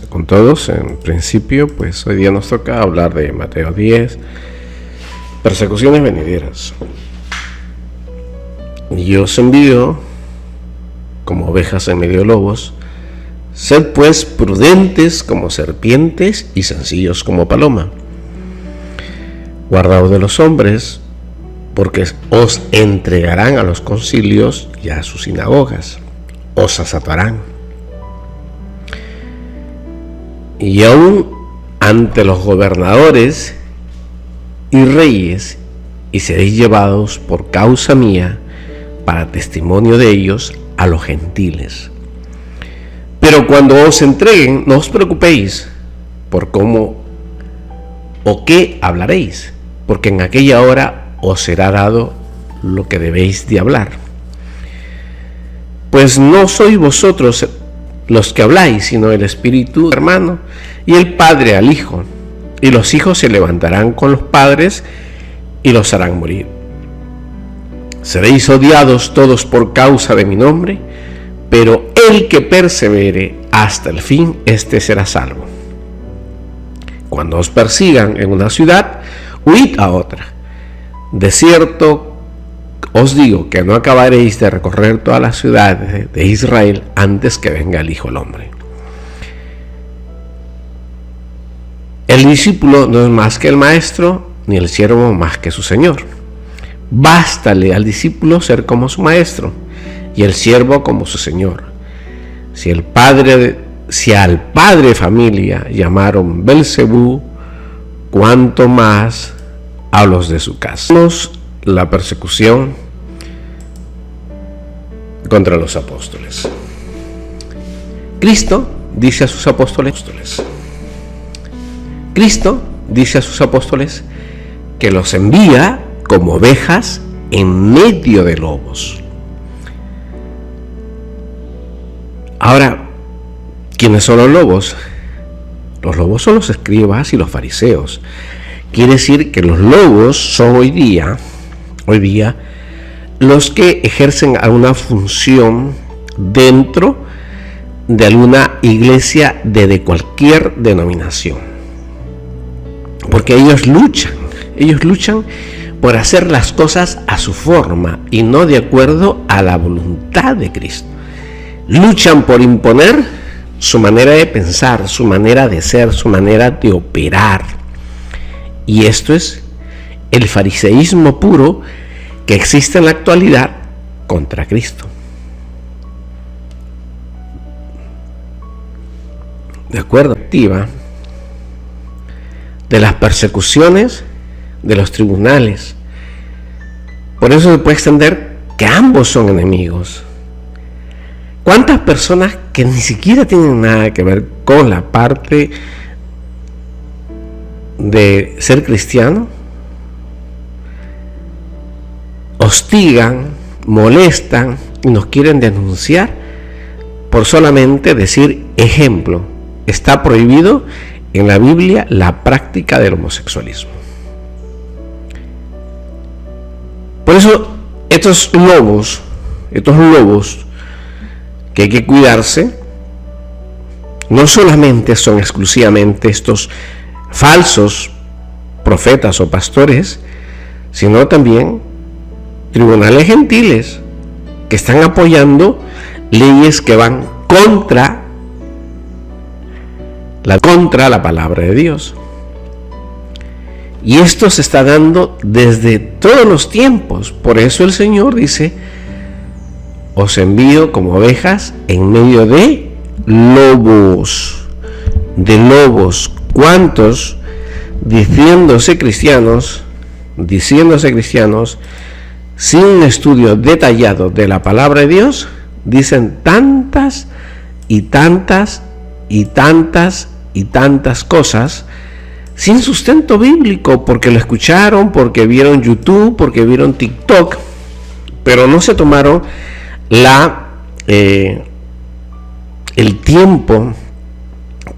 Con todos, en principio, pues hoy día nos toca hablar de Mateo 10, persecuciones venideras. Y os envío como ovejas en medio de lobos. Sed pues prudentes como serpientes y sencillos como paloma. Guardaos de los hombres, porque os entregarán a los concilios y a sus sinagogas. Os azotarán. Y aún ante los gobernadores y reyes, y seréis llevados por causa mía para testimonio de ellos a los gentiles. Pero cuando os entreguen, no os preocupéis por cómo o qué hablaréis, porque en aquella hora os será dado lo que debéis de hablar. Pues no sois vosotros los que habláis, sino el Espíritu, hermano, y el Padre al Hijo. Y los hijos se levantarán con los padres y los harán morir. Seréis odiados todos por causa de mi nombre, pero el que persevere hasta el fin, éste será salvo. Cuando os persigan en una ciudad, huid a otra. De cierto os digo que no acabaréis de recorrer todas las ciudades de Israel antes que venga el Hijo del Hombre. El discípulo no es más que el maestro, ni el siervo más que su señor. Bástale al discípulo ser como su maestro, y el siervo como su señor. Si al padre de familia llamaron Belcebú, cuánto más a los de su casa. La persecución contra los apóstoles. Cristo dice a sus apóstoles que los envía como ovejas en medio de lobos. Ahora, ¿quiénes son los lobos? Los lobos son los escribas y los fariseos. Quiere decir que los lobos son hoy día los que ejercen alguna función dentro de alguna iglesia de cualquier denominación, porque ellos luchan por hacer las cosas a su forma y no de acuerdo a la voluntad de Cristo. Luchan por imponer su manera de pensar, su manera de ser, su manera de operar, y esto es el fariseísmo puro que existe en la actualidad contra Cristo. De acuerdo, activa de las persecuciones de los tribunales. Por eso se puede extender que ambos son enemigos. ¿Cuántas personas que ni siquiera tienen nada que ver con la parte de ser cristiano hostigan, molestan y nos quieren denunciar por solamente decir ejemplo? Está prohibido en la Biblia la práctica del homosexualismo. Por eso estos lobos que hay que cuidarse, no solamente son exclusivamente estos falsos profetas o pastores, sino también tribunales gentiles que están apoyando leyes que van contra la palabra de Dios. Y esto se está dando desde todos los tiempos. Por eso el Señor dice: os envío como ovejas en medio de lobos. ¿Cuántos diciéndose cristianos, sin un estudio detallado de la palabra de Dios, dicen tantas cosas sin sustento bíblico, porque lo escucharon, porque vieron YouTube, porque vieron TikTok, pero no se tomaron el tiempo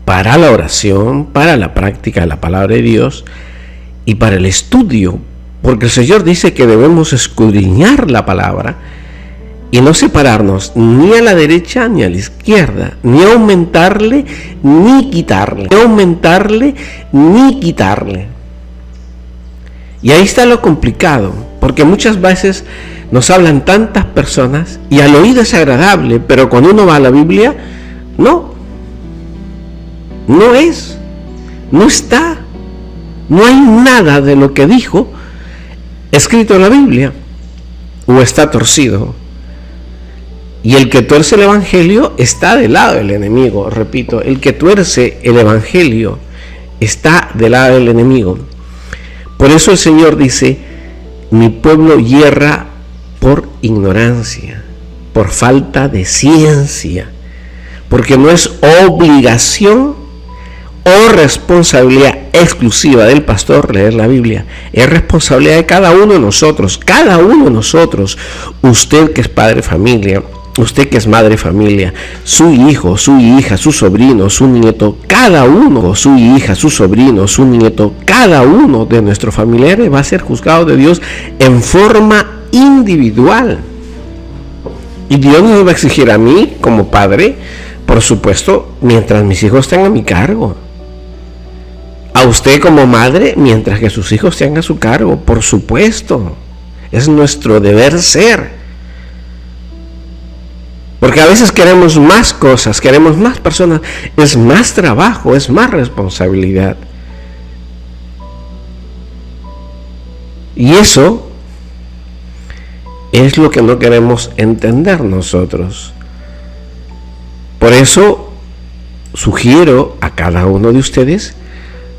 para la oración, para la práctica de la palabra de Dios y para el estudio, porque el Señor dice que debemos escudriñar la palabra y no separarnos ni a la derecha ni a la izquierda, ni aumentarle ni quitarle, ni aumentarle ni quitarle. Y ahí está lo complicado, porque muchas veces nos hablan tantas personas y al oído es agradable, pero cuando uno va a la Biblia, no es, no está, no hay nada de lo que dijo escrito en la Biblia, o está torcido. Y el que tuerce el evangelio está del lado del enemigo. Repito, el que tuerce el evangelio está del lado del enemigo. Por eso el Señor dice: mi pueblo yerra por ignorancia, por falta de ciencia, porque no es obligación o responsabilidad exclusiva del pastor leer la Biblia, es responsabilidad de cada uno de nosotros, usted que es padre de familia, usted que es madre de familia, su hijo, su hija, su sobrino, su nieto, cada uno, su hija, su sobrino, su nieto, cada uno de nuestros familiares va a ser juzgado de Dios en forma individual. Y Dios nos va a exigir a mí como padre, por supuesto, mientras mis hijos estén a mi cargo. A usted como madre, mientras que sus hijos estén a su cargo, por supuesto. Es nuestro deber ser. Porque a veces queremos más cosas, queremos más personas, es más trabajo, es más responsabilidad. Y eso es lo que no queremos entender nosotros. Por eso sugiero a cada uno de ustedes,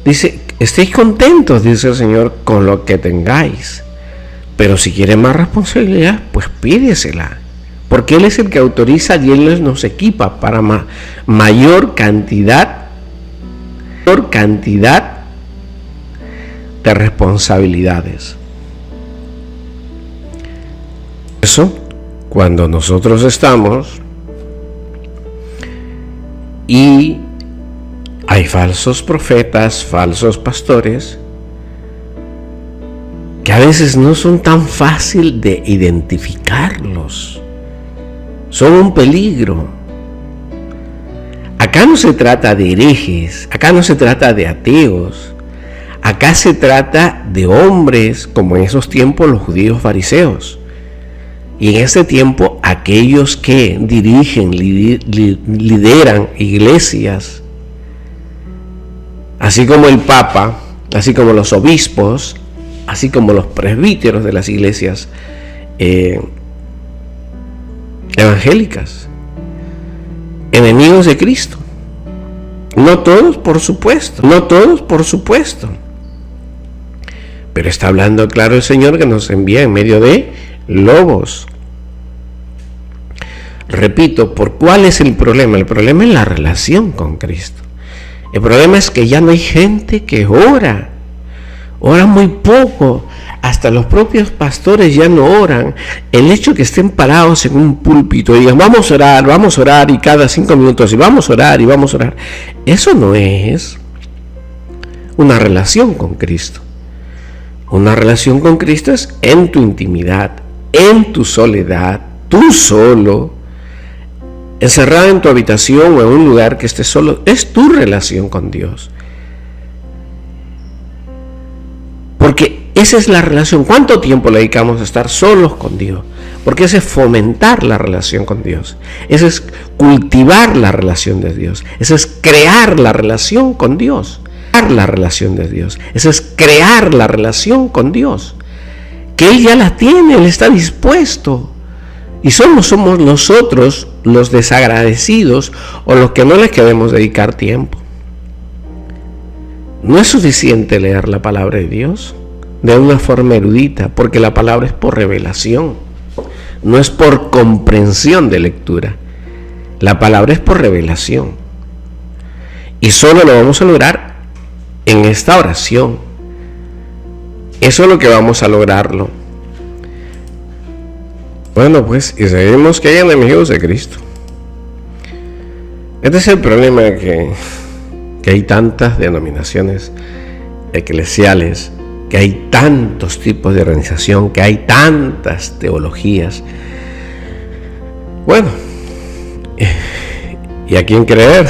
dice, estéis contentos, dice el Señor, con lo que tengáis. Pero si quieren más responsabilidad, pues pídesela. Porque Él es el que autoriza y Él nos equipa para mayor cantidad de responsabilidades. Eso, cuando nosotros estamos y hay falsos profetas, falsos pastores, que a veces no son tan fácil de identificarlos. Son un peligro. Acá no se trata de herejes, acá no se trata de ateos, acá se trata de hombres como en esos tiempos los judíos fariseos. Y en este tiempo aquellos que dirigen, lideran iglesias, así como el Papa, así como los obispos, así como los presbíteros de las iglesias evangélicas, enemigos de Cristo. No todos, por supuesto, pero está hablando claro el Señor que nos envía en medio de lobos. Repito, ¿por cuál es el problema? El problema es la relación con Cristo. El problema es que ya no hay gente que ora muy poco. Hasta los propios pastores ya no oran. El hecho que estén parados en un púlpito y digan vamos a orar y cada 5 minutos y vamos a orar, eso no es una relación con Cristo. Una relación con Cristo es en tu intimidad, en tu soledad, tú solo, encerrado en tu habitación o en un lugar que estés solo. Es tu relación con Dios. Porque esa es la relación. ¿Cuánto tiempo le dedicamos a estar solos con Dios? Porque ese es fomentar la relación con Dios. Ese es cultivar la relación de Dios. Ese es crear la relación con Dios. La relación de Dios. Ese es crear la relación con Dios. Que Él ya la tiene, Él está dispuesto. Y somos nosotros los desagradecidos o los que no le queremos dedicar tiempo. No es suficiente leer la palabra de Dios de una forma erudita, porque la palabra es por revelación, no es por comprensión de lectura. La palabra es por revelación. Y solo lo vamos a lograr en esta oración. Eso es lo que vamos a lograrlo. Bueno, pues, y sabemos que hay enemigos de Cristo. Este es el problema que hay tantas denominaciones eclesiales, que hay tantos tipos de organización, que hay tantas teologías. Bueno, ¿y a quién creer?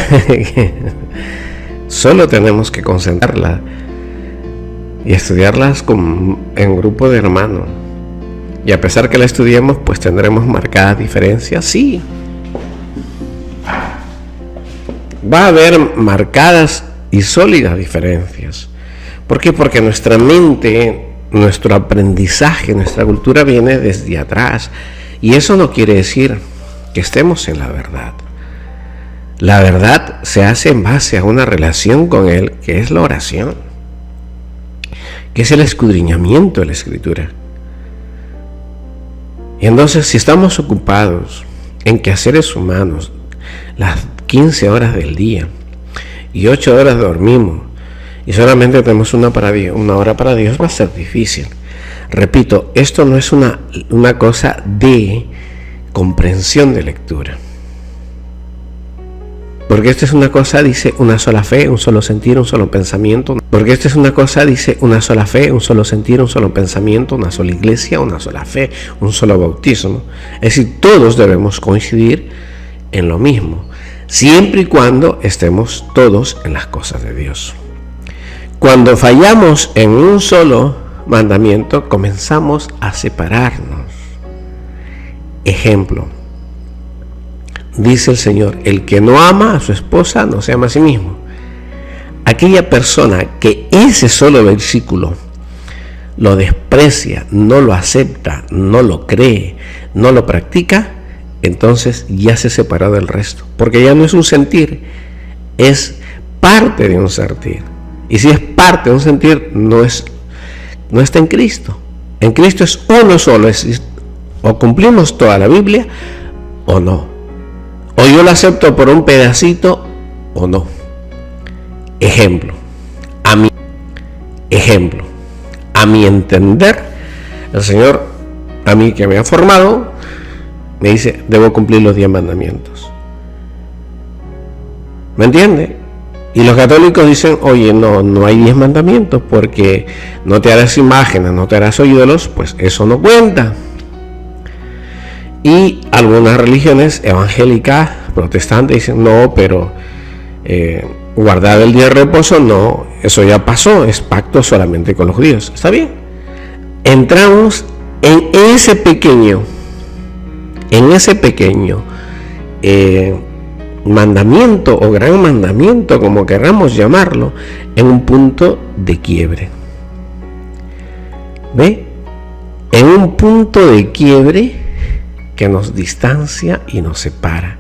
Solo tenemos que concentrarla y estudiarlas en grupo de hermanos. Y a pesar que la estudiemos, pues tendremos marcadas diferencias, sí. Va a haber marcadas y sólidas diferencias. ¿Por qué? Porque nuestra mente, nuestro aprendizaje, nuestra cultura viene desde atrás. Y eso no quiere decir que estemos en la verdad. La verdad se hace en base a una relación con Él, que es la oración, que es el escudriñamiento de la Escritura. Y entonces, si estamos ocupados en quehaceres humanos las 15 horas del día y 8 horas dormimos y solamente tenemos una hora para Dios, va a ser difícil. Repito, esto no es una cosa de comprensión de lectura. Porque esta es una cosa, dice, una sola fe, un solo sentir, un solo pensamiento. Porque esta es una cosa, dice, una sola fe, un solo sentir, un solo pensamiento, una sola iglesia, una sola fe, un solo bautismo. Es decir, todos debemos coincidir en lo mismo, siempre y cuando estemos todos en las cosas de Dios. Cuando fallamos en un solo mandamiento, comenzamos a separarnos. Ejemplo. Dice el Señor, el que no ama a su esposa no se ama a sí mismo. Aquella persona que ese solo versículo lo desprecia, no lo acepta, no lo cree, no lo practica, entonces ya se separó del resto. Porque ya no es un sentir, es parte de un sentir. Y si es parte de un sentir, no está en Cristo. En Cristo es uno solo, es o cumplimos toda la Biblia o no. O yo lo acepto por un pedacito o no. Ejemplo, a mi entender, el Señor, a mí que me ha formado, me dice, debo cumplir los 10 mandamientos. ¿Me entiende? Y los católicos dicen, oye, no hay 10 mandamientos porque no te harás imágenes, no te harás ídolos, pues eso no cuenta. Y algunas religiones evangélicas, protestantes, dicen, no, pero guardar el día de reposo, no, eso ya pasó, es pacto solamente con los judíos. ¿Está bien? Entramos en ese pequeño mandamiento o gran mandamiento, como queramos llamarlo, en un punto de quiebre. ¿Ve? En un punto de quiebre que nos distancia y nos separa.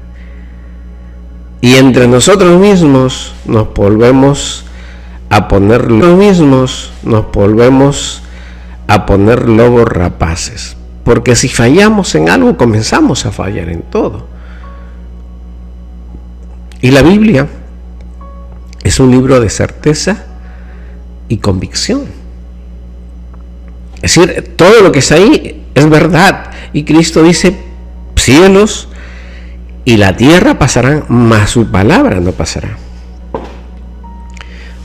Y entre nosotros mismos nos volvemos a poner lobos rapaces. Porque si fallamos en algo, comenzamos a fallar en todo. Y la Biblia es un libro de certeza y convicción. Es decir, todo lo que está ahí es verdad. Y Cristo dice, cielos y la tierra pasarán, mas su palabra no pasará.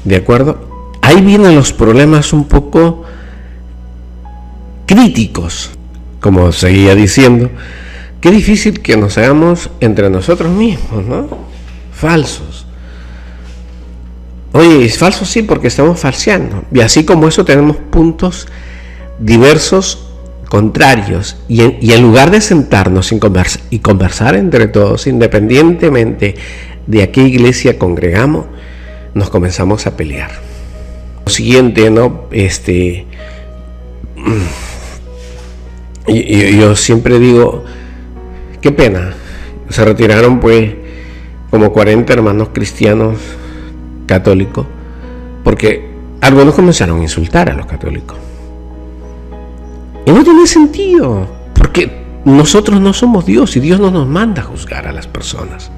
¿De acuerdo? Ahí vienen los problemas un poco críticos. Como seguía diciendo, qué difícil que nos hagamos entre nosotros mismos, ¿no? Falsos. Oye, es falso sí porque estamos falseando. Y así como eso tenemos puntos diversos, contrarios, y en lugar de sentarnos y conversar entre todos, independientemente de a qué iglesia congregamos, nos comenzamos a pelear. Lo siguiente, ¿no? Yo siempre digo, qué pena, se retiraron pues como 40 hermanos cristianos católicos, porque algunos comenzaron a insultar a los católicos. Y no tiene sentido, porque nosotros no somos Dios y Dios no nos manda a juzgar a las personas.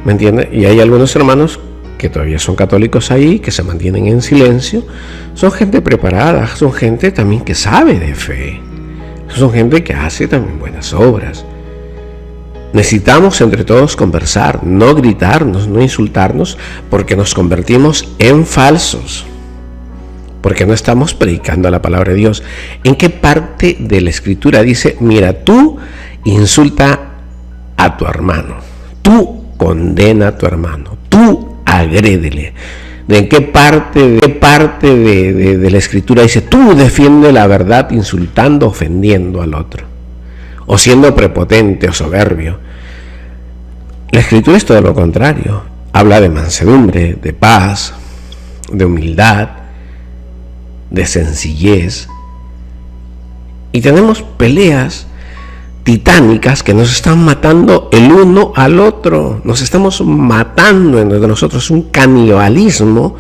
¿Me entiende? Y hay algunos hermanos que todavía son católicos ahí, que se mantienen en silencio. Son gente preparada, son gente también que sabe de fe. Son gente que hace también buenas obras. Necesitamos entre todos conversar, no gritarnos, no insultarnos, porque nos convertimos en falsos. Porque no estamos predicando la palabra de Dios. ¿En qué parte de la Escritura dice, mira, tú insulta a tu hermano, tú condena a tu hermano, tú agrédele. ¿De qué parte de la escritura dice tú defiende la verdad insultando, ofendiendo al otro, o siendo prepotente o soberbio? La escritura es todo lo contrario. Habla de mansedumbre, de paz, de humildad, de sencillez. Y tenemos peleas titánicas que nos están matando el uno al otro. Nos estamos matando entre nosotros. Es un canibalismo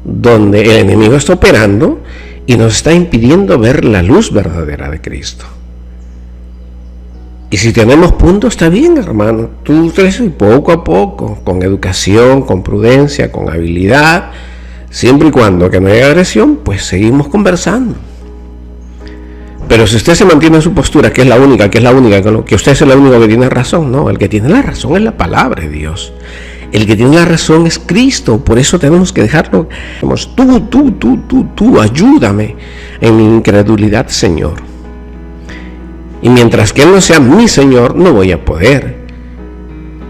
donde el enemigo está operando y nos está impidiendo ver la luz verdadera de Cristo. Y si tenemos puntos, está bien, hermano. Tú creces poco a poco, con educación, con prudencia, con habilidad. Siempre y cuando que no haya agresión, pues seguimos conversando. Pero si usted se mantiene en su postura, que es la única, que usted es el único que tiene razón, no, el que tiene la razón es la palabra de Dios. El que tiene la razón es Cristo. Por eso tenemos que dejarlo. Tú, ayúdame en mi incredulidad, Señor. Y mientras que Él no sea mi Señor, no voy a poder.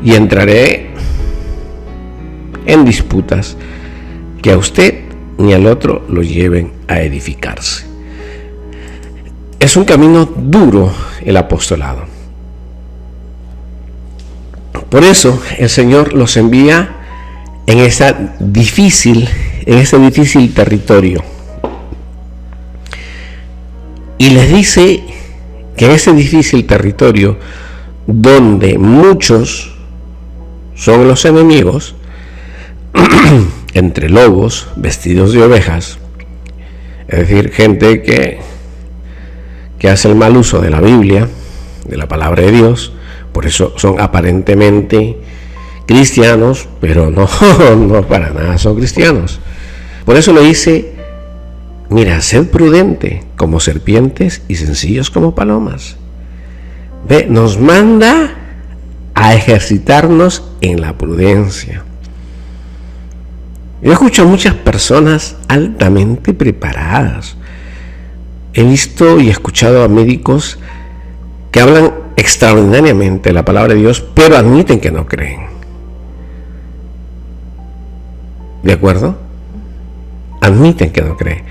Y entraré en disputas que a usted ni al otro lo lleven a edificarse. Es un camino duro el apostolado. Por eso el Señor los envía en ese difícil territorio. Y les dice que en ese difícil territorio, donde muchos son los enemigos, entre lobos vestidos de ovejas, es decir, gente que hace el mal uso de la Biblia, de la palabra de Dios, por eso son aparentemente cristianos, pero no para nada son cristianos. Por eso le dice, mira, sed prudente como serpientes y sencillos como palomas. Ve, nos manda a ejercitarnos en la prudencia. Yo escucho a muchas personas altamente preparadas. He visto y escuchado a médicos que hablan extraordinariamente la palabra de Dios, pero admiten que no creen. ¿De acuerdo? Admiten que no creen.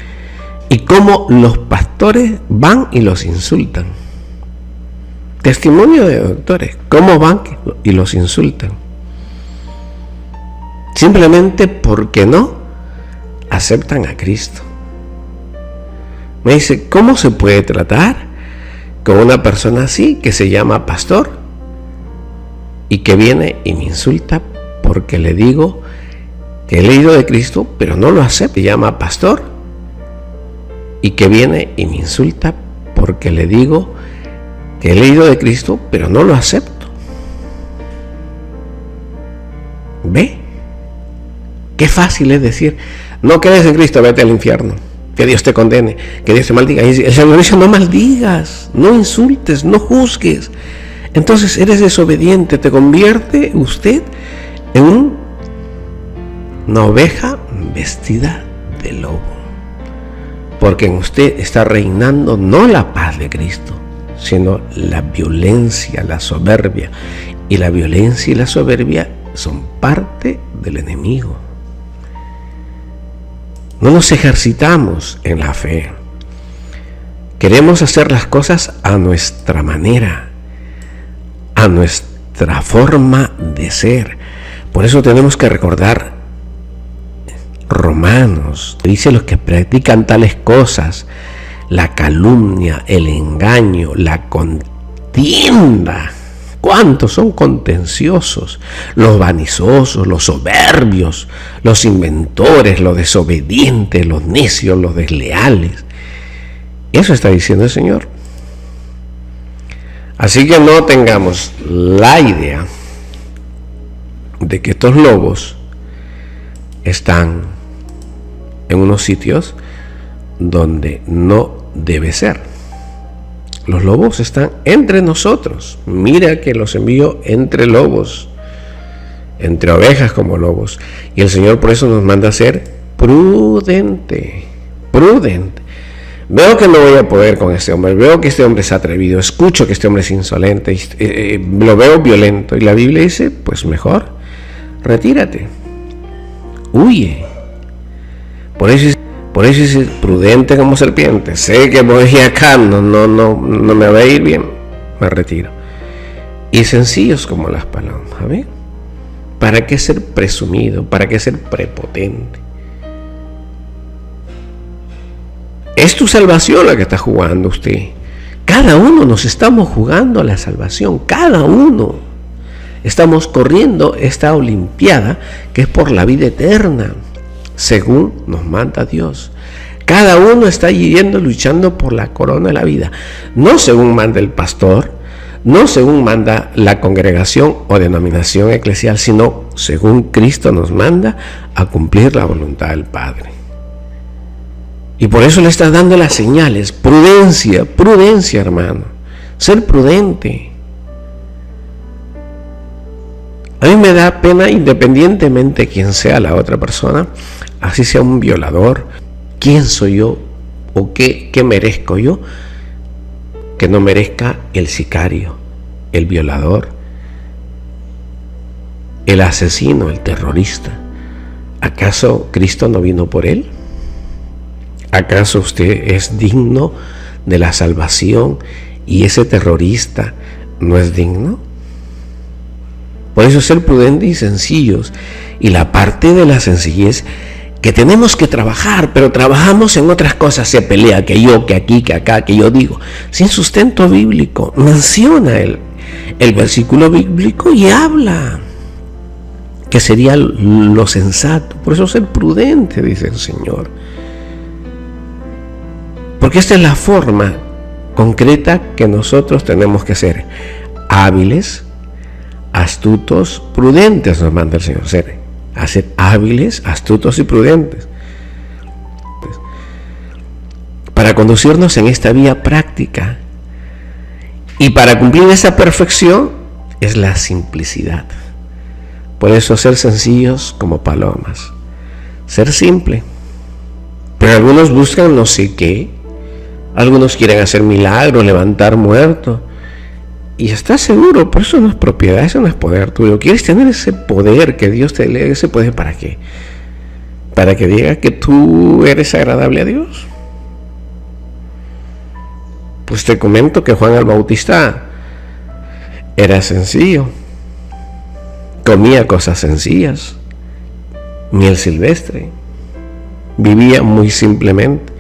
Y cómo los pastores van y los insultan. Testimonio de doctores, cómo van y los insultan. Simplemente porque no aceptan a Cristo. Me dice, ¿cómo se puede tratar con una persona así que se llama pastor y que viene y me insulta porque le digo que he leído de Cristo pero no lo acepta? Se llama pastor y que viene y me insulta porque le digo que he leído de Cristo pero no lo acepto. ¿Ve? Qué fácil es decir, no crees en Cristo, vete al infierno. Que Dios te condene, que Dios te maldiga. Y el Señor dice, no maldigas, no insultes, no juzgues. Entonces eres desobediente, te convierte usted en una oveja vestida de lobo. Porque en usted está reinando no la paz de Cristo, sino la violencia, la soberbia. Y la violencia y la soberbia son parte del enemigo. No nos ejercitamos en la fe. Queremos hacer las cosas a nuestra manera, a nuestra forma de ser. Por eso tenemos que recordar Romanos. Dice, los que practican tales cosas, la calumnia, el engaño, la contienda. ¿Cuántos son contenciosos? Los vanidosos, los soberbios, los inventores, los desobedientes, los necios, los desleales. Eso está diciendo el Señor. Así que no tengamos la idea de que estos lobos están en unos sitios donde no debe ser. Los lobos están entre nosotros. Mira que los envío entre lobos, entre ovejas como lobos. Y el Señor por eso nos manda a ser prudente. Veo que no voy a poder con este hombre, veo que este hombre es atrevido, escucho que este hombre es insolente, lo veo violento. Y la Biblia dice, pues mejor, retírate, huye. Por eso es prudente como serpiente. Sé que voy acá, no me va a ir bien, me retiro. Y sencillos como las palomas, ¿sabes? ¿Para qué ser presumido? ¿Para qué ser prepotente? Es tu salvación la que está jugando usted. Cada uno nos estamos jugando a la salvación. Cada uno. Estamos corriendo esta olimpiada que es por la vida eterna, según nos manda Dios. Cada uno está yendo luchando por la corona de la vida. No según manda el pastor, no según manda la congregación o denominación eclesial, sino según Cristo nos manda a cumplir la voluntad del Padre. Y por eso le está dando las señales. Prudencia, prudencia, hermano. Ser prudente. A mí me da pena, independientemente de quién sea la otra persona, así sea un violador, ¿quién soy yo? ¿O qué merezco yo? Que no merezca el sicario, el violador, el asesino, el terrorista. ¿Acaso Cristo no vino por él? ¿Acaso usted es digno de la salvación y ese terrorista no es digno? Por eso ser prudentes y sencillos. Y la parte de la sencillez que tenemos que trabajar, pero trabajamos en otras cosas. Se pelea que yo, que aquí, que acá, que yo digo. Sin sustento bíblico. Menciona el versículo bíblico y habla. Que sería lo sensato. Por eso ser prudente, dice el Señor. Porque esta es la forma concreta que nosotros tenemos que ser hábiles, astutos, prudentes, nos manda el Señor. A ser hábiles, astutos y prudentes. Para conducirnos en esta vía práctica. Y para cumplir esa perfección es la simplicidad. Por eso ser sencillos como palomas. Ser simple. Pero algunos buscan no sé qué. Algunos quieren hacer milagros, levantar muertos. Y estás seguro, por eso no es propiedad, eso no es poder tuyo. ¿Quieres tener ese poder que Dios te lee? ¿Ese poder para qué? ¿Para que diga que tú eres agradable a Dios? Pues te comento que Juan el Bautista era sencillo. Comía cosas sencillas. Miel silvestre. Vivía muy simplemente.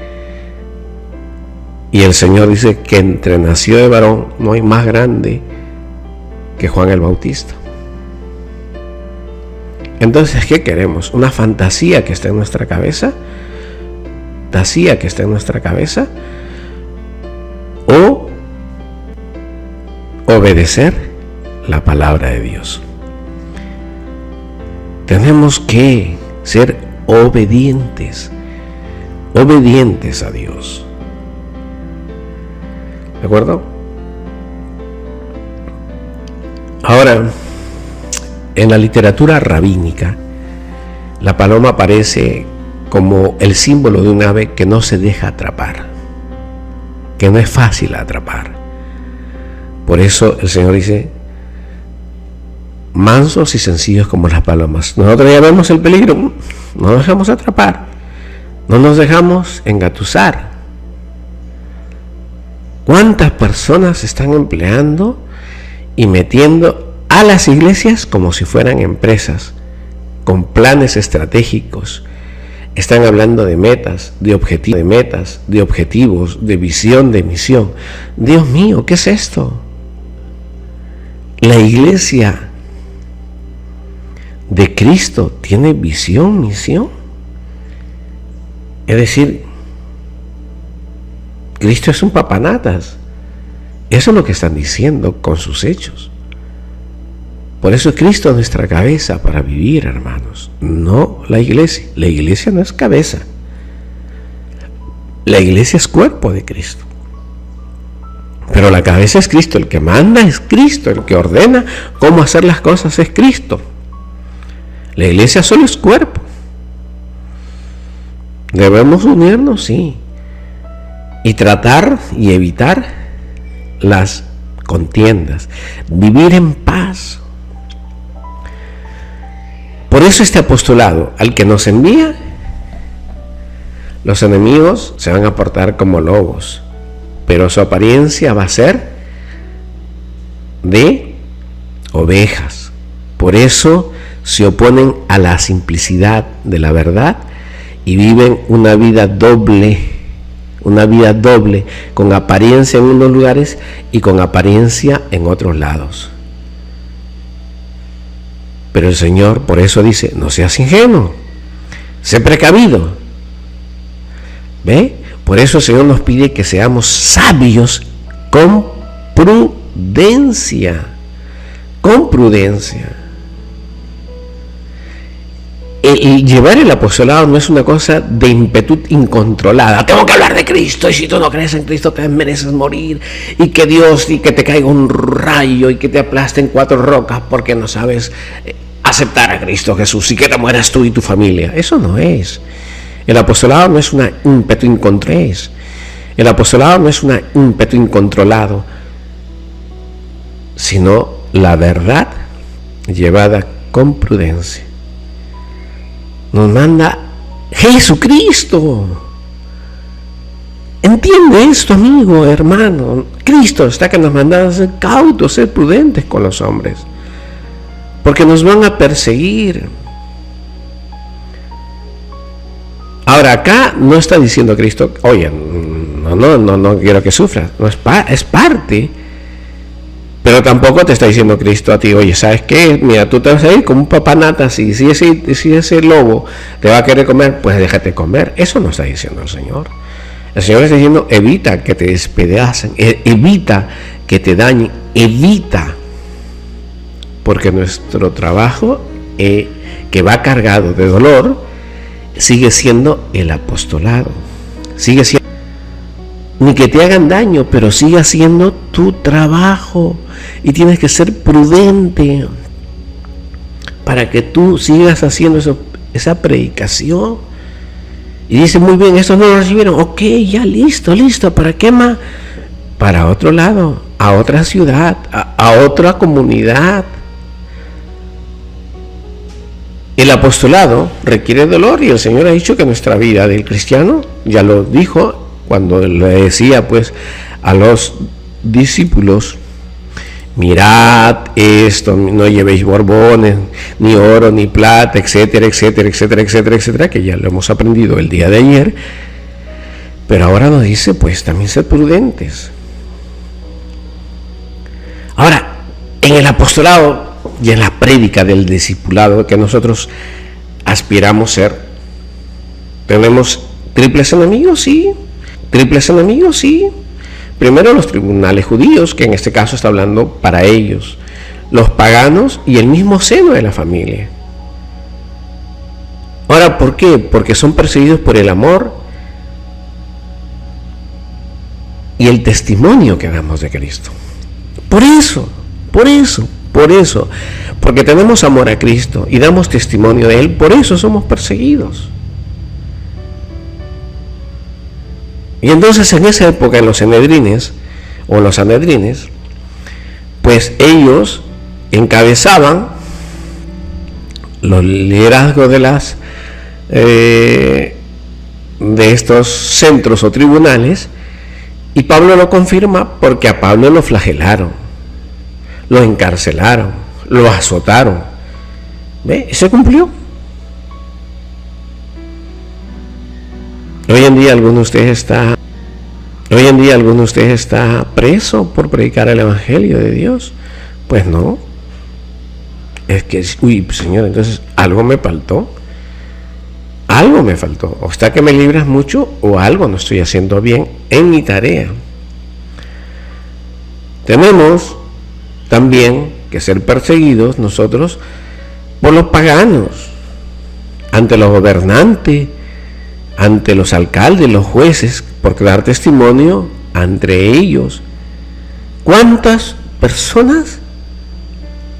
Y el Señor dice que entre nació de varón no hay más grande que Juan el Bautista. Entonces, ¿qué queremos? ¿Una fantasía que está en nuestra cabeza? ¿Fantasía que está en nuestra cabeza? ¿O obedecer la palabra de Dios? Tenemos que ser obedientes a Dios. ¿De acuerdo? Ahora, en la literatura rabínica, la paloma aparece como el símbolo de un ave que no se deja atrapar, que no es fácil atrapar. Por eso el Señor dice, mansos y sencillos como las palomas. Nosotros ya vemos el peligro, no nos dejamos atrapar, no nos dejamos engatusar. ¿Cuántas personas se están empleando y metiendo a las iglesias como si fueran empresas, con planes estratégicos? Están hablando de metas, de objetivos, de visión, de misión. Dios mío, ¿qué es esto? La iglesia de Cristo tiene visión, misión. Es decir, Cristo es un papanatas. Eso es lo que están diciendo con sus hechos. Por eso Cristo es nuestra cabeza para vivir, hermanos. No la iglesia. La iglesia no es cabeza. La iglesia es cuerpo de Cristo. Pero la cabeza es Cristo. El que manda es Cristo. El que ordena cómo hacer las cosas es Cristo. La iglesia solo es cuerpo. ¿Debemos unirnos? Sí. y tratar y evitar las contiendas, vivir en paz. Por eso este apostolado al que nos envía, los enemigos se van a portar como lobos, pero su apariencia va a ser de ovejas. Por eso se oponen a la simplicidad de la verdad y viven una vida doble, con apariencia en unos lugares y con apariencia en otros lados. Pero el Señor por eso dice: no seas ingenuo, sé precavido. ¿Ve? Por eso el Señor nos pide que seamos sabios con prudencia. Con prudencia. El llevar el apostolado no es una cosa de impetud incontrolada. Tengo que hablar de Cristo, y si tú no crees en Cristo te mereces morir, y que Dios, y que te caiga un rayo y que te aplasten 4 rocas porque no sabes aceptar a Cristo Jesús, y que te mueras tú y tu familia. Eso no es. El apostolado no es un ímpetu incontrés. El apostolado no es un ímpetu incontrolado, sino la verdad llevada con prudencia. Nos manda Jesucristo. Entiende esto, amigo, hermano. Cristo está que nos manda a ser cautos, ser prudentes con los hombres, porque nos van a perseguir. Ahora, acá no está diciendo Cristo: oye, no quiero que sufras. No es parte. Pero tampoco te está diciendo Cristo a ti: oye, ¿sabes qué? Mira, tú te vas a ir como un papanatas, si ese lobo te va a querer comer, pues déjate comer. Eso no está diciendo el Señor. El Señor está diciendo: evita que te despedacen, evita que te dañen, evita. Porque nuestro trabajo, que va cargado de dolor, sigue siendo el apostolado. Sigue siendo, ni que te hagan daño, pero sigue haciendo tu trabajo. Y tienes que ser prudente para que tú sigas haciendo esa predicación. Y dice: muy bien, estos no lo recibieron. Ok, ya listo. ¿Para qué más? Para otro lado, a otra ciudad, a otra comunidad. El apostolado requiere dolor, y el Señor ha dicho que nuestra vida del cristiano, ya lo dijo cuando le decía pues a los discípulos: mirad esto, no llevéis borbones, ni oro, ni plata, etcétera, que ya lo hemos aprendido el día de ayer. Pero ahora nos dice, pues también sed prudentes. Ahora, en el apostolado y en la prédica del discipulado que nosotros aspiramos ser, tenemos triples enemigos, sí. Primero, los tribunales judíos, que en este caso está hablando para ellos, los paganos y el mismo seno de la familia. Ahora, ¿por qué? Porque son perseguidos por el amor y el testimonio que damos de Cristo. Por eso, porque tenemos amor a Cristo y damos testimonio de Él, por eso somos perseguidos. Y entonces en esa época, en los Sanedrines, pues ellos encabezaban los liderazgos de estos centros o tribunales, y Pablo lo confirma porque a Pablo lo flagelaron, lo encarcelaron, lo azotaron. ¿Ve? Y se cumplió. Hoy en día alguno de ustedes está preso por predicar el Evangelio de Dios. Pues no. Es que, Señor, entonces algo me faltó. O está que me libras mucho, o algo no estoy haciendo bien en mi tarea. Tenemos también que ser perseguidos nosotros por los paganos, ante los gobernantes, ante los alcaldes, los jueces, por dar testimonio entre ellos. ¿Cuántas personas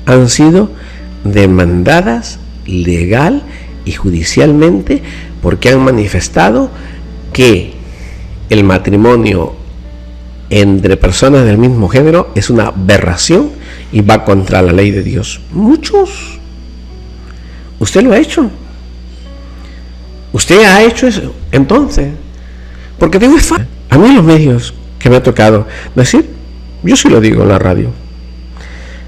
han sido demandadas legal y judicialmente porque han manifestado que el matrimonio entre personas del mismo género es una aberración y va contra la ley de Dios. Muchos. Usted lo ha hecho. Usted ha hecho eso. Entonces, porque tengo fácil. A mí los medios que me ha tocado decir, yo sí lo digo en la radio,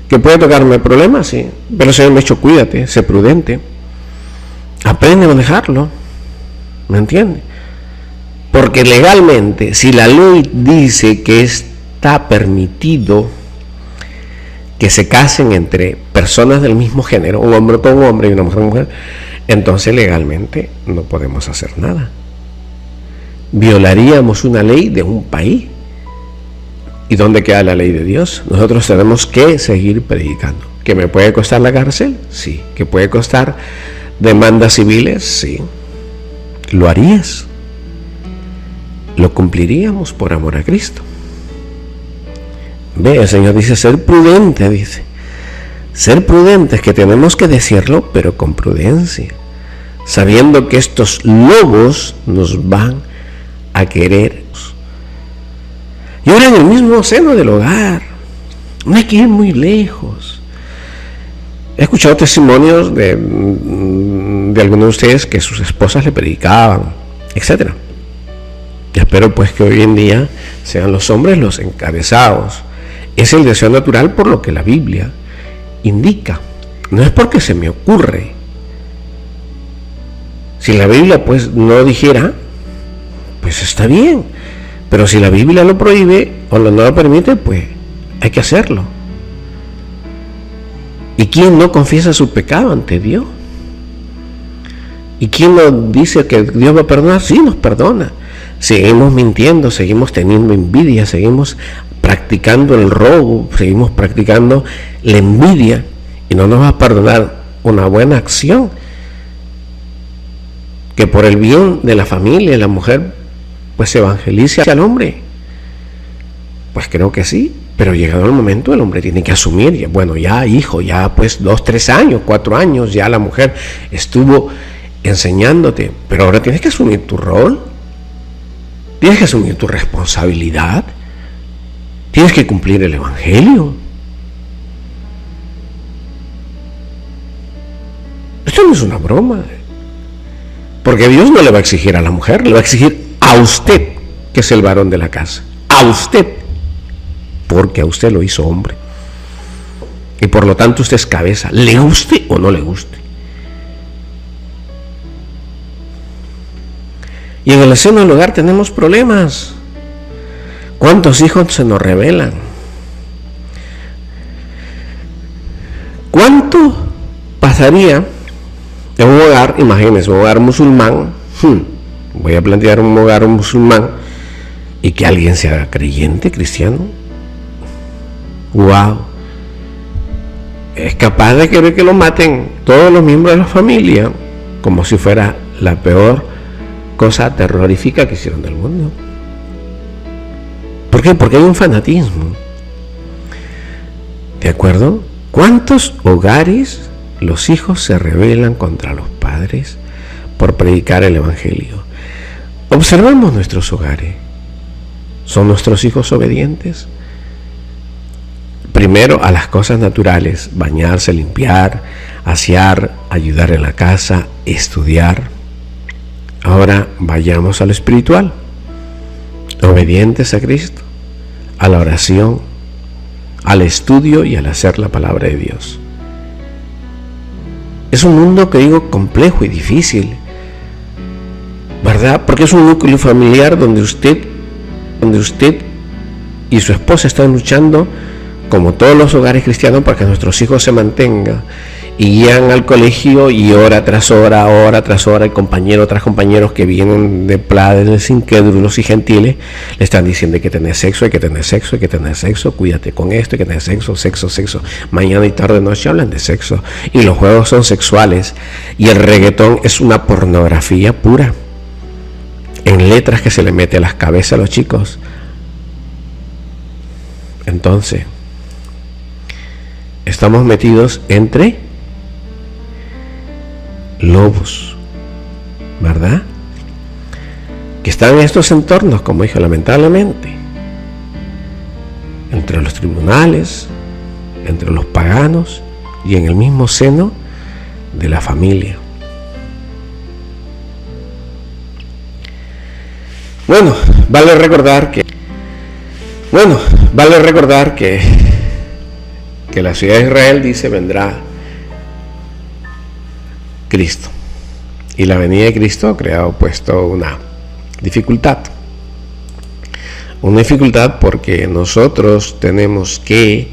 que puede tocarme problemas, sí, pero el Señor me ha dicho, cuídate, sé prudente, aprende a manejarlo, ¿me entiende? Porque legalmente, si la ley dice que está permitido que se casen entre personas del mismo género, un hombre con un hombre y una mujer con mujer, entonces legalmente no podemos hacer nada. Violaríamos una ley de un país. ¿Y dónde queda la ley de Dios? Nosotros tenemos que seguir predicando. ¿Que me puede costar la cárcel? Sí. ¿Que puede costar demandas civiles? Sí. ¿Lo harías? Lo cumpliríamos por amor a Cristo. Ve, el Señor dice ser prudente, dice. Ser prudentes, que tenemos que decirlo, pero con prudencia, sabiendo que estos lobos nos van a querer. Y ahora en el mismo seno del hogar, no hay que ir muy lejos. He escuchado testimonios de algunos de ustedes que sus esposas le predicaban, etc. Y espero pues que hoy en día sean los hombres los encabezados. Es el deseo natural por lo que la Biblia indica. No es porque se me ocurre. Si la Biblia pues no dijera, pues está bien. Pero si la Biblia lo prohíbe o no lo permite, pues hay que hacerlo. ¿Y quién no confiesa su pecado ante Dios? ¿Y quién no dice que Dios va a perdonar? Sí, nos perdona. Seguimos mintiendo, seguimos teniendo envidia, seguimos practicando el robo, seguimos practicando la envidia, y no nos va a perdonar una buena acción que por el bien de la familia, la mujer pues se evangelice al hombre. Pues creo que sí, pero llegado el momento el hombre tiene que asumir, bueno, ya hijo, ya pues 2, 3 años, 4 años, ya la mujer estuvo enseñándote, pero ahora tienes que asumir tu rol, tienes que asumir tu responsabilidad, tienes que cumplir el evangelio. Esto no es una broma, porque Dios no le va a exigir a la mujer, le va a exigir a usted, que es el varón de la casa, a usted, porque a usted lo hizo hombre, y por lo tanto usted es cabeza, le guste o no le guste. Y en el seno del hogar tenemos problemas. ¿Cuántos hijos se nos rebelan? ¿Cuánto pasaría en un hogar, imagínense, un hogar musulmán, voy a plantear un hogar musulmán, y que alguien se haga creyente, cristiano? ¡Wow! Es capaz de querer que lo maten todos los miembros de la familia, como si fuera la peor cosa terrorífica que hicieron del mundo. ¿Por qué? Porque hay un fanatismo. ¿De acuerdo? ¿Cuántos hogares los hijos se rebelan contra los padres por predicar el evangelio? Observamos nuestros hogares. ¿Son nuestros hijos obedientes? Primero a las cosas naturales: bañarse, limpiar, asear, ayudar en la casa, estudiar. Ahora vayamos a lo espiritual. Obedientes a Cristo, a la oración, al estudio y al hacer la palabra de Dios. Es un mundo, que digo, complejo y difícil, ¿verdad? Porque es un núcleo familiar donde usted y su esposa están luchando, como todos los hogares cristianos, para que nuestros hijos se mantengan, y guían al colegio, y hora tras hora, y compañero tras compañeros que vienen de padres incrédulos y gentiles le están diciendo: hay que tener sexo, hay que tener sexo, hay que tener sexo, cuídate con esto, hay que tener sexo, sexo, sexo. Mañana y tarde, noche hablan de sexo, y los juegos son sexuales, y el reggaetón es una pornografía pura, en letras que se le mete a las cabezas a los chicos. Entonces, estamos metidos entre lobos, ¿verdad? que están en estos entornos, como dije, lamentablemente, entre los tribunales, entre los paganos y en el mismo seno de la familia. Bueno, vale recordar que la ciudad de Israel, dice, vendrá Cristo. Y la venida de Cristo ha creado puesto una dificultad. Una dificultad porque nosotros tenemos que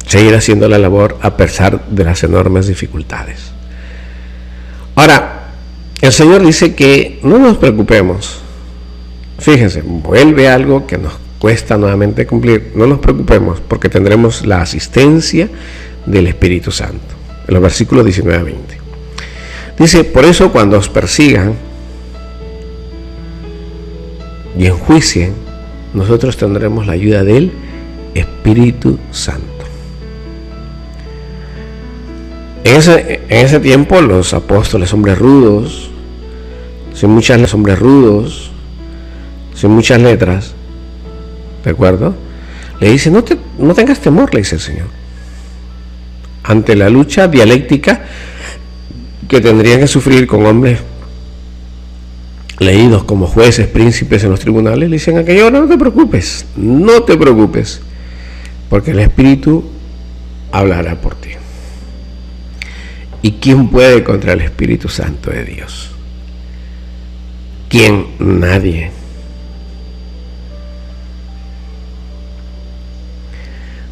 seguir haciendo la labor a pesar de las enormes dificultades. Ahora, el Señor dice que no nos preocupemos. Fíjense, vuelve algo que nos cuesta nuevamente cumplir. No nos preocupemos porque tendremos la asistencia del Espíritu Santo. En los versículos 19 a 20. Dice, por eso cuando os persigan y enjuicien, nosotros tendremos la ayuda del Espíritu Santo. En ese tiempo los apóstoles, hombres rudos, sin muchas letras, ¿de acuerdo? Le dice, no tengas temor, le dice el Señor, ante la lucha dialéctica que tendrían que sufrir con hombres leídos como jueces, príncipes en los tribunales. Le dicen aquello, no te preocupes, porque el Espíritu hablará por ti. ¿Y quién puede contra el Espíritu Santo de Dios? ¿Quién? Nadie.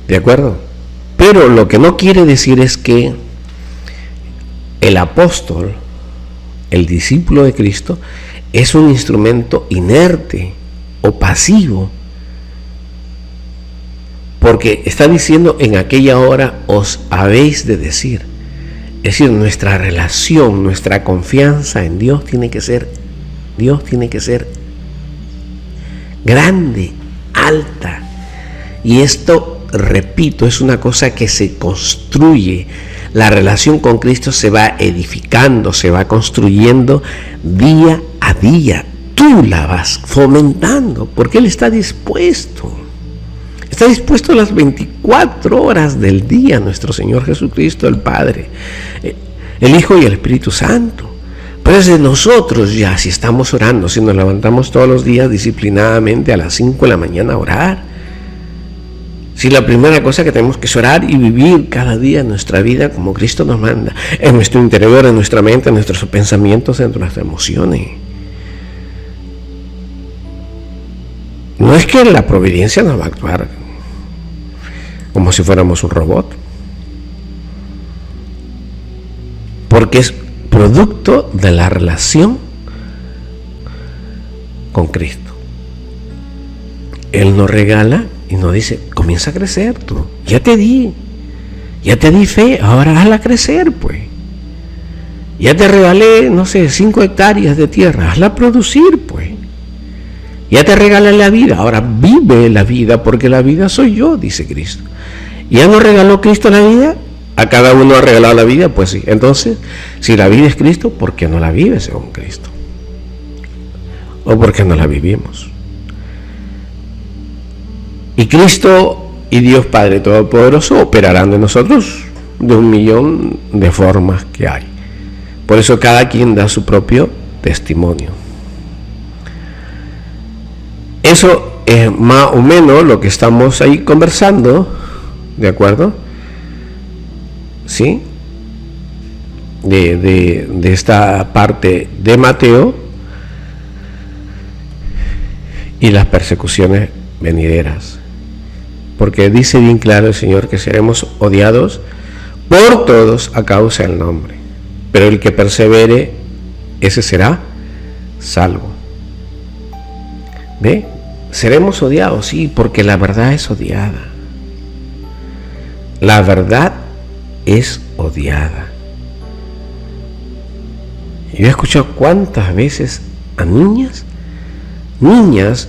¿De acuerdo? Pero lo que no quiere decir es que el apóstol, el discípulo de Cristo, es un instrumento inerte o pasivo, porque está diciendo, en aquella hora os habéis de decir. Es decir, nuestra relación, nuestra confianza en Dios tiene que ser grande, alta. Y esto, repito, es una cosa que se construye. La relación con Cristo se va edificando, se va construyendo día a día. Tú la vas fomentando, porque Él está dispuesto. Está dispuesto a las 24 horas del día, nuestro Señor Jesucristo, el Padre, el Hijo y el Espíritu Santo. Pero es de nosotros ya, si estamos orando, si nos levantamos todos los días disciplinadamente a las 5 de la mañana a orar. Si la primera cosa que tenemos que es orar y vivir cada día en nuestra vida como Cristo nos manda, en nuestro interior, en nuestra mente, en nuestros pensamientos, en nuestras emociones. No es que la providencia nos va a actuar como si fuéramos un robot, porque es producto de la relación con Cristo. Él nos regala y nos dice, comienza a crecer tú, ya te di fe, ahora hazla crecer, pues. Ya te regalé, 5 hectáreas de tierra, hazla producir, pues. Ya te regalé la vida, ahora vive la vida, porque la vida soy yo, dice Cristo. ¿Ya nos regaló Cristo la vida? ¿A cada uno ha regalado la vida? Pues sí. Entonces, si la vida es Cristo, ¿por qué no la vive según Cristo? ¿O por qué no la vivimos? Y Cristo y Dios Padre Todopoderoso operarán de nosotros de 1.000.000 de formas que hay. Por eso cada quien da su propio testimonio. Eso es más o menos lo que estamos ahí conversando, ¿de acuerdo? ¿Sí? De esta parte de Mateo y las persecuciones venideras. Porque dice bien claro el Señor que seremos odiados por todos a causa del nombre. Pero el que persevere, ese será salvo. ¿Ve? Seremos odiados, sí, porque la verdad es odiada. La verdad es odiada. Yo he escuchado cuántas veces a niñas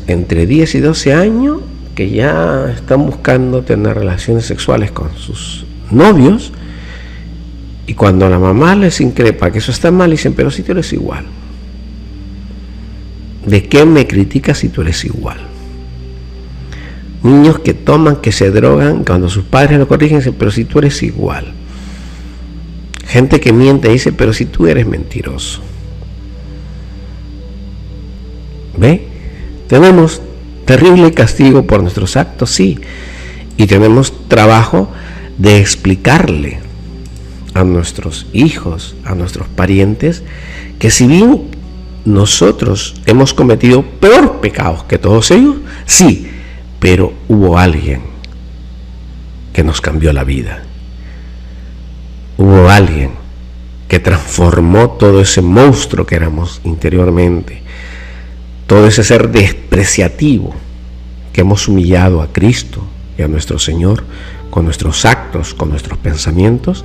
entre 10 y 12 años que ya están buscando tener relaciones sexuales con sus novios, Y cuando la mamá les increpa que eso está mal, dicen, pero si tú eres igual. ¿De qué me criticas si tú eres igual? Niños que toman, que se drogan, cuando sus padres lo corrigen, dicen, pero si tú eres igual. Gente que miente dice, pero si tú eres mentiroso. ¿Ve? Tenemos terrible castigo por nuestros actos, sí. Y tenemos trabajo de explicarle a nuestros hijos, a nuestros parientes, que si bien nosotros hemos cometido peor pecados que todos ellos, sí, pero hubo alguien que nos cambió la vida. Hubo alguien que transformó todo ese monstruo que éramos interiormente, todo ese ser despreciativo que hemos humillado a Cristo y a nuestro Señor con nuestros actos, con nuestros pensamientos,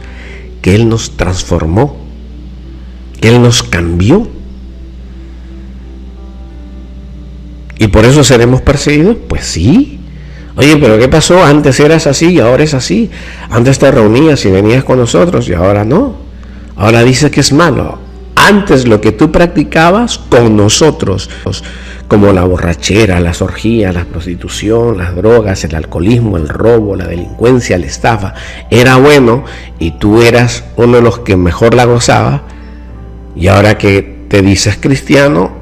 que Él nos transformó, que Él nos cambió. ¿Y por eso seremos perseguidos? Pues sí. Oye, pero ¿qué pasó? Antes eras así y ahora es así. Antes te reunías y venías con nosotros y ahora no. Ahora dices que es malo. Antes lo que tú practicabas con nosotros, como la borrachera, las orgías, la prostitución, las drogas, el alcoholismo, el robo, la delincuencia, la estafa, era bueno y tú eras uno de los que mejor la gozaba. Y ahora que te dices cristiano,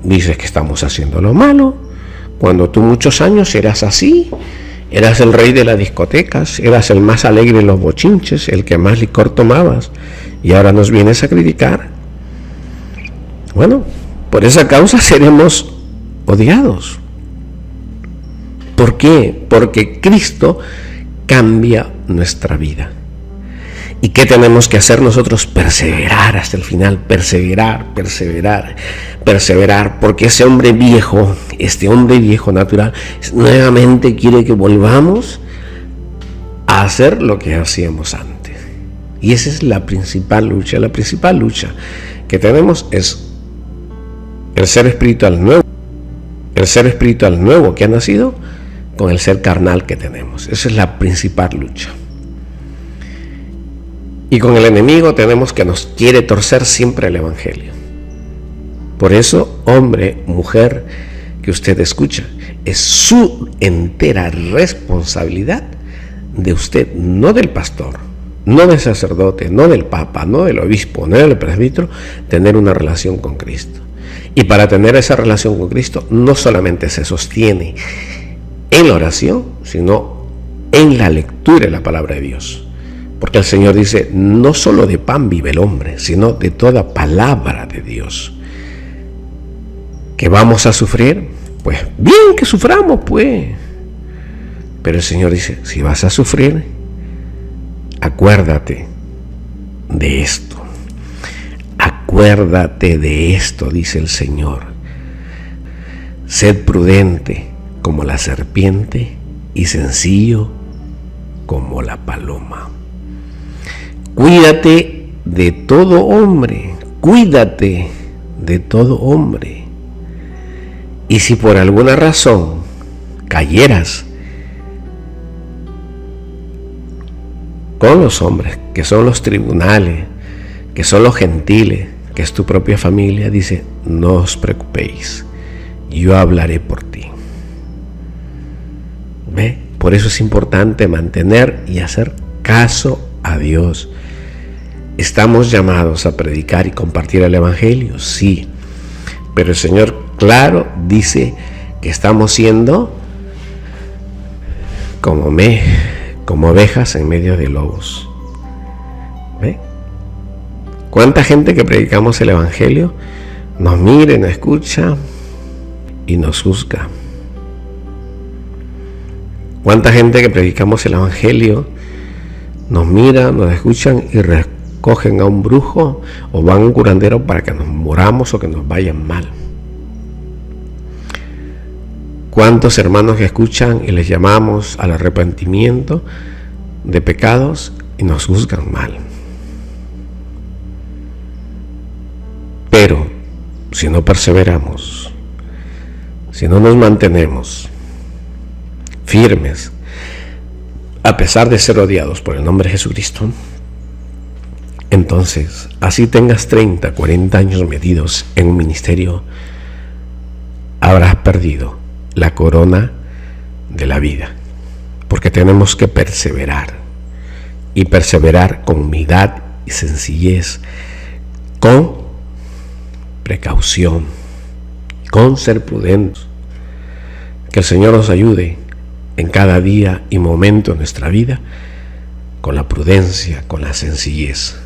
dices que estamos haciendo lo malo, cuando tú muchos años eras así, eras el rey de las discotecas, eras el más alegre en los bochinches, el que más licor tomabas, y ahora nos vienes a criticar. Bueno, por esa causa seremos odiados. ¿Por qué? Porque Cristo cambia nuestra vida. ¿Y qué tenemos que hacer nosotros? Perseverar hasta el final, perseverar, porque ese hombre viejo, este hombre viejo natural, nuevamente quiere que volvamos a hacer lo que hacíamos antes. Y esa es la principal lucha. La principal lucha que tenemos es el ser espiritual nuevo, que ha nacido con el ser carnal que tenemos. Esa es la principal lucha. Y con el enemigo tenemos que nos quiere torcer siempre el evangelio. Por eso, hombre, mujer, que usted escucha, es su entera responsabilidad de usted, no del pastor, no del sacerdote, no del papa, no del obispo, no del presbítero, tener una relación con Cristo. Y para tener esa relación con Cristo, no solamente se sostiene en la oración, sino en la lectura de la palabra de Dios. Porque el Señor dice, no solo de pan vive el hombre, sino de toda palabra de Dios. ¿Que vamos a sufrir? Pues bien que suframos, pues. Pero el Señor dice, si vas a sufrir, acuérdate de esto. Acuérdate de esto, dice el Señor. Sed prudente como la serpiente y sencillo como la paloma. Cuídate de todo hombre, cuídate de todo hombre. Y si por alguna razón cayeras con los hombres, que son los tribunales, que son los gentiles, que es tu propia familia, dice, no os preocupéis, yo hablaré por ti. ¿Ve? Por eso es importante mantener y hacer caso a Dios. ¿Estamos llamados a predicar y compartir el evangelio? Sí, pero el Señor, claro, dice que estamos siendo como ovejas en medio de lobos. ¿Ve? ¿Cuánta gente que predicamos el evangelio nos mira, nos escucha y nos juzga? ¿Cuánta gente que predicamos el evangelio nos mira, nos escuchan y recogen a un brujo o van a un curandero para que nos moramos o que nos vayan mal? ¿Cuántos hermanos que escuchan y les llamamos al arrepentimiento de pecados y nos juzgan mal? Pero si no perseveramos, si no nos mantenemos firmes, a pesar de ser odiados por el nombre de Jesucristo, entonces, así tengas 30, 40 años metidos en un ministerio, habrás perdido la corona de la vida. Porque tenemos que perseverar, y perseverar con humildad y sencillez, con precaución, con ser prudentes. Que el Señor nos ayude en cada día y momento de nuestra vida, con la prudencia, con la sencillez.